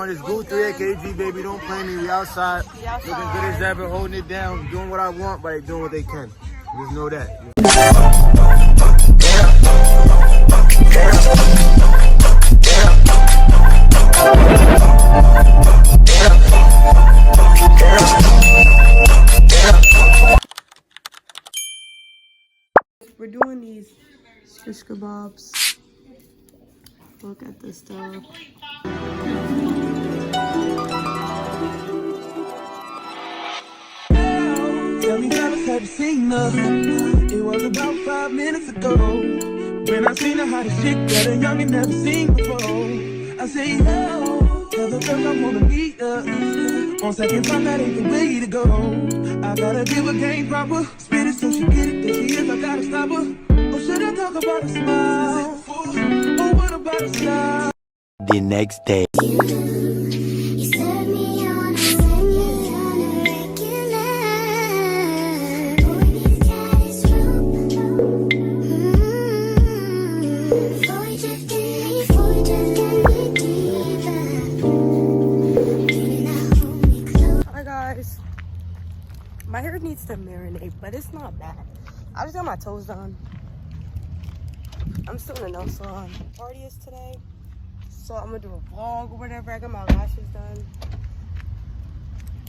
It's 𝐒𝐂𝐂𝐋, baby. Don't play me. We outside. Looking good as ever, holding it down, doing what I want, but they doing what they can. Just know that. We're doing these shish kebabs. Look at this stuff. Tell me, fellas, have you seen her? It was about 5 minutes ago when I seen the hottest chick that a youngin' never seen before. I say, yo, tell the girls I wanna meet her. On second thought, that ain't the way to go. I gotta give her game proper, spit it so she get it. There she is, I gotta stop her. Or should I talk about a smile? Or what about a style? The next day. My hair needs to marinate, but it's not bad. I just got my toes done. I'm still in the nail salon. Party is today, so I'm gonna do a vlog or whatever. I got my lashes done.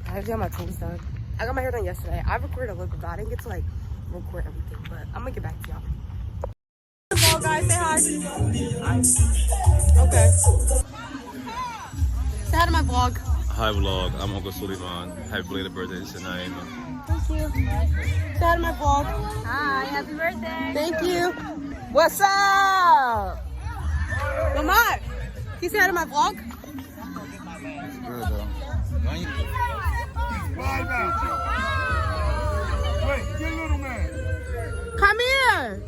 I just got my toes done. I got my hair done yesterday. I recorded a little bit, but I didn't get to like record everything. But I'm gonna get back to y'all. Vlog, guys, say hi. Okay. Say hi to my vlog. Hi vlog, I'm Uncle Sullivan. Happy belated birthday to Naii. Thank you. Say hi to my vlog. Hi, happy birthday. Thank you. What's up? Lamar, can you say hi to my vlog? Wait, get little man. Come here.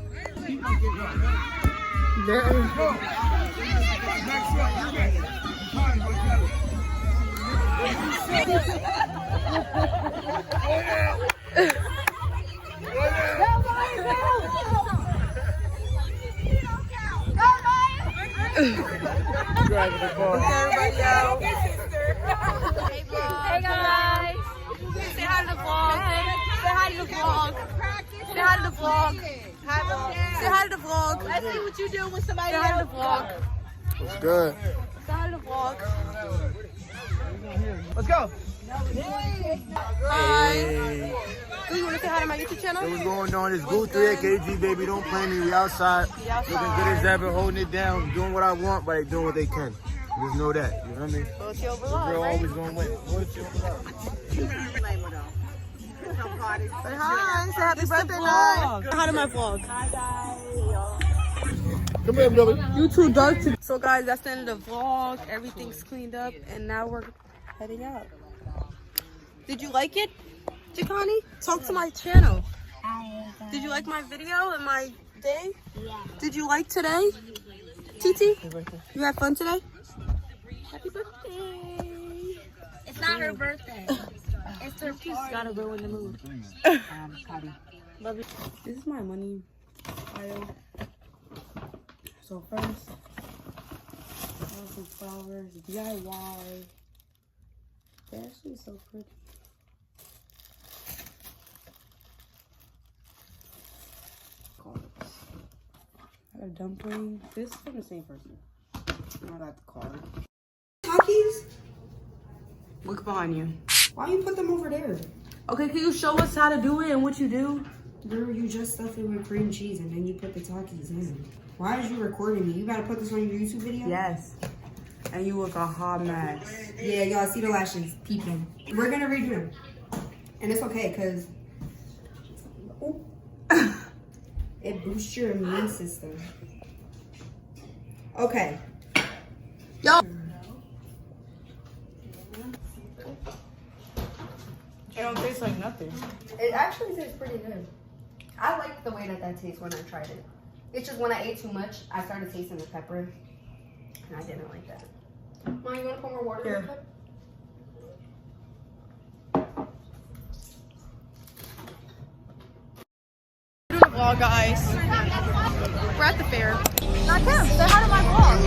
There. Hey guys. Say hi to the vlog. Say hi to the vlog. Say hi to the vlog. Say hi to the vlog. Let's see what you do with somebody Say hi to else. the vlog. What's good? Say hi to the vlog. Let's go. Hi. Do you want to say hi to my YouTube channel? What's going on? It's 𝐒𝐂𝐂𝐋, baby. Don't play me. We outside. Looking good as ever, holding it down, doing what I want, but they doing what they can. Just know that. You know what I mean? Bullshit over The love, girl right? always gonna win. Bullshit over love. Say hi. Say happy birthday, guys. Say hi to my vlog. Come here, brother. You too dark to. So guys, that's the end of the vlog. Everything's cleaned up, and now we're heading out. Did you like it, Jakani? Talk to my channel. Did you like my video and my day? Yeah. Did you like today? Titi? You had fun today? Happy birthday. It's not her birthday. It's her party. She's gotta go in the mood. Love you. This is my money pile. So first, I have some flowers, DIY. They're actually so pretty. I got a dumpling. This is from the same person. I got the card. Takis? Look behind you. Why you put them over there? Okay, can you show us how to do it and what you do? Girl, you just stuff it with cream cheese and then you put the Takis in. Why is you recording me? You gotta put this on your YouTube video? Yes. And you look a hot mess. Yeah, y'all see the lashes peeping. We're gonna redo them. And it's okay, cause it boosts your immune system. Okay. Yo. It don't taste like nothing. It actually tastes pretty good. I like the way that tastes when I tried it. It's just when I ate too much, I started tasting the pepper, and I didn't like that. Mom, you want to pour more water? Here. vlog, guys. We're at the fair. Not him. Say hi to my vlog.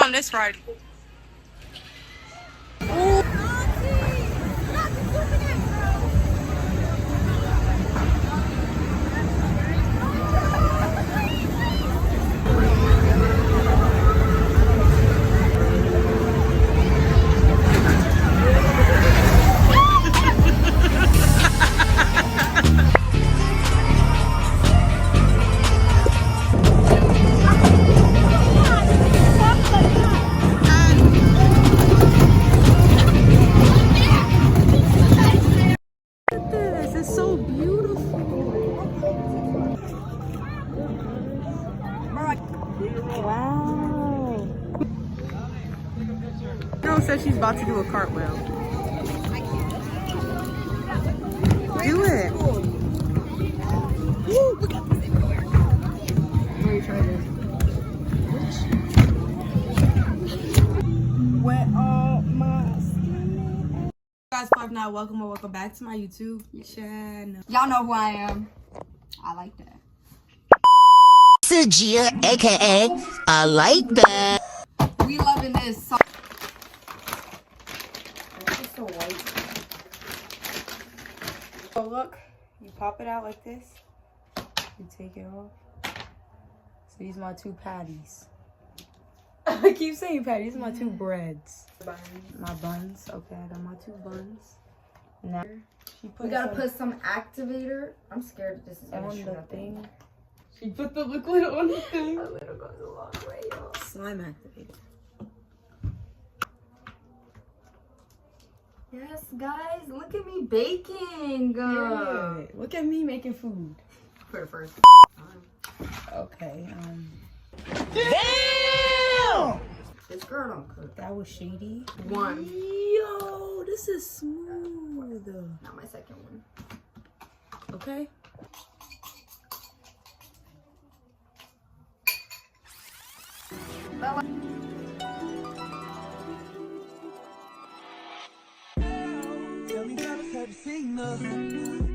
On this ride. This is so beautiful. Wow. Girl said she's about to do a cartwheel. Do it. Let me try this. Wet all my skin. Guys, 4lifenaii, welcome or welcome back to my YouTube channel. Y'all know who I am. I like that. 𝐒𝐎𝐂𝐈𝐀𝐋, aka like that. We loving this song. It's so white. So look, you pop it out like this. You take it off. So these are my two patties. I keep saying patties. These are my two breads. My buns. Okay, I got my two buns. Now We gotta put some activator. I'm scared that this is gonna on shoot the up thing. She put the liquid on the thing. A little goes a long way, y'all. Slime activator. Yes, guys, look at me baking. Yeah. Look at me making food. For the first time. Okay. Damn! This girl don't cook. That was shady. One. Yo, this is smooth. Not my second one. Okay. Tell me how this happy signal.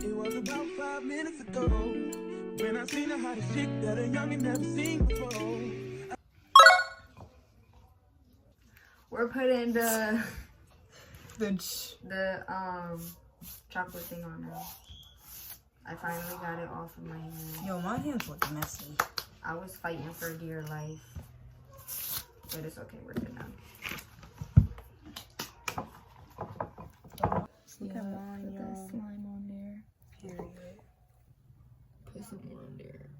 It was about 5 minutes ago when I seen the hottest chick that a youngin' never seen before. We're putting the The chocolate thing on now. I finally got it off of my hand. Yo, my hands look messy. I was fighting for dear life. But it's okay, we're good now. Look at mine, Put that y'all. slime on there. Period. Put some more on there.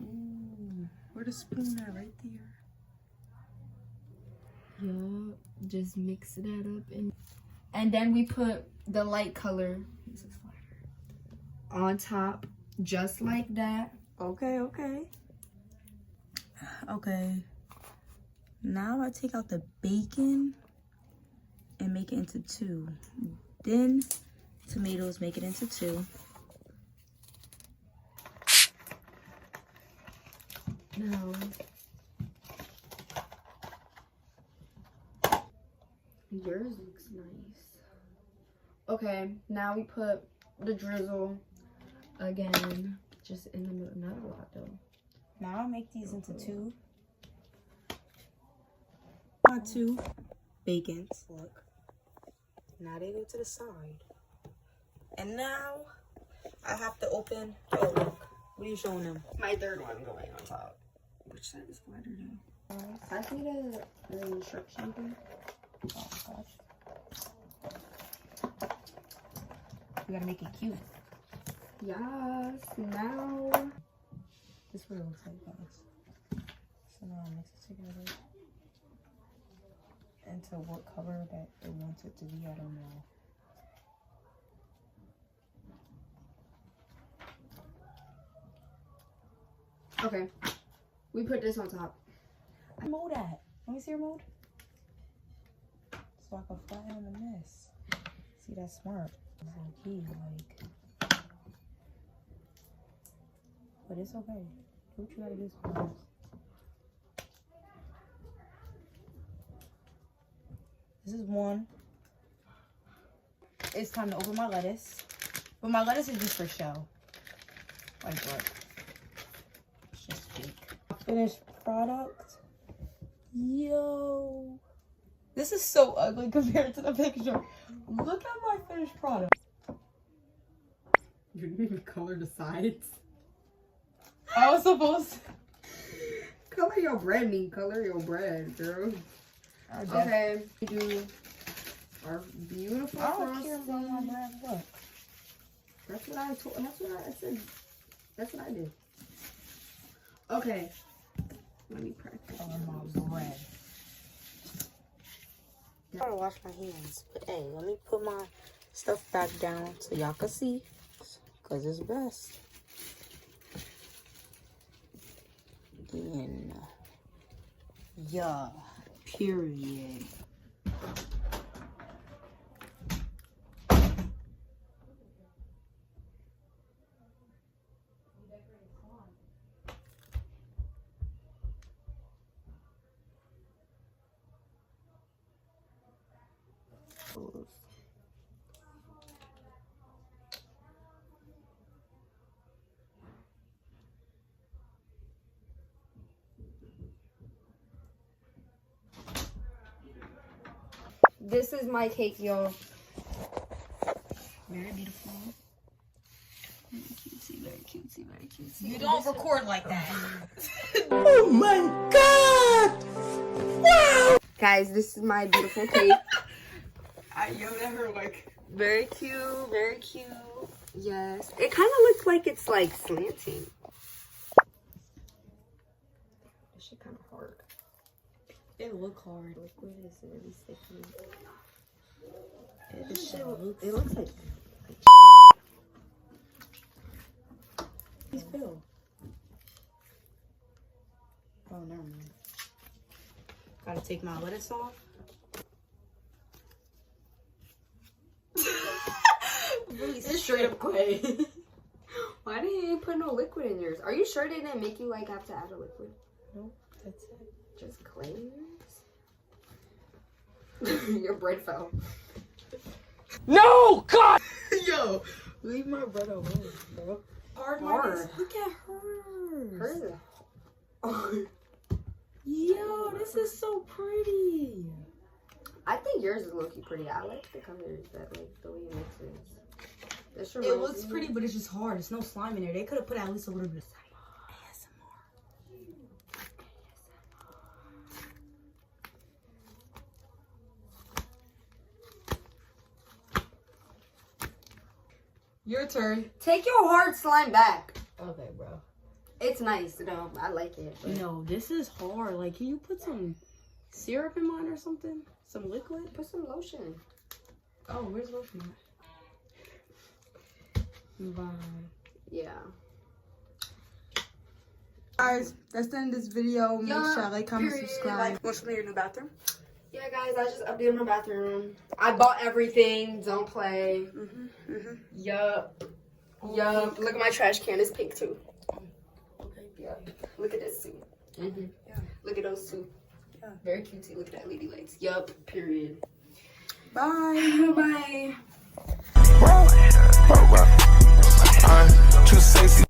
Ooh, where the spoon at? Right there. Y'all just mix that up and then we put the light color on top, just like that. Okay, okay. Okay. Now I take out the bacon and make it into two. Then tomatoes, make it into two. No. Yours looks nice. Okay, now we put the drizzle again, just in the middle. Not a lot though. Now I make these into two. My two bacons. Look. Now they go to the side. And now I have to open. Oh, look. What are you showing them? My third one going on top. Which side is flatter now? I see the instruction thing. Oh gosh. We gotta make it cute. Yes, now. This is what it looks like, guys. So now I mix it together into what color that it wants it to be. I don't know. Okay, we put this on top. Mold at? Let me see your mold. So I can flatten the mess. See, that's smart. Like, but it's okay. Do what you gotta do sometimes. This is one. It's time to open my lettuce. But my lettuce is just for show. Like what? It's just fake. Finished product. Yo. This is so ugly compared to the picture. Look at my finished product. You didn't even color the sides. I was supposed to. Color your bread, color your bread, girl. Okay, we do our beautiful I don't care about my bread. What? That's what I told. That's what I said. That's what I did. Okay. Let me practice. Color my bread. I gotta wash my hands, but hey, let me put my stuff back down so y'all can see, cause it's best. And yeah, period. This is my cake, y'all. Very beautiful. Very cutesy, very cutesy, very cutesy. You don't record like that. Oh my god! Wow! Guys, this is my beautiful cake. I yelled at her like. Very cute, very cute. Yes. It kind of looks like it's like slanting. This shit kind of hard. It look hard. Liquid is really sticky. It looks like. Please fill. Oh, never mind. Gotta take my lettuce off. Really Straight up clay. Why didn't you put no liquid in yours? Are you sure they didn't make you like have to add a liquid? Nope, that's it. Just clay in yours? Your bread fell. No! God! Yo, leave my bread alone, bro. Hard. Look at hers. Hers is Yo, this is so pretty. I think yours is low-key pretty. I like the colors that like the way you mix it. This It reminds looks me- pretty, but it's just hard. It's no slime in there. They could have put at least a little bit of Your turn. Take your hard slime back. Okay, bro. It's nice, though. I like it. But No, this is hard. Like, can you put some syrup in mine or something? Some liquid? put some lotion. Oh, where's lotion at? Bye. Yeah. Guys, that's the end of this video. Make Yeah, sure I like, comment, period. subscribe. Want to show me your new bathroom? Yeah, guys, I just updated my bathroom. I bought everything. Don't play. Yup. Yup. Look at my trash can. It's pink, too. Okay. Yup. Look at this, too. Yeah. Look at those two. Yeah. Very cutesy. Look at that lady legs. Yup. Period. Bye. Bye. Too sexy.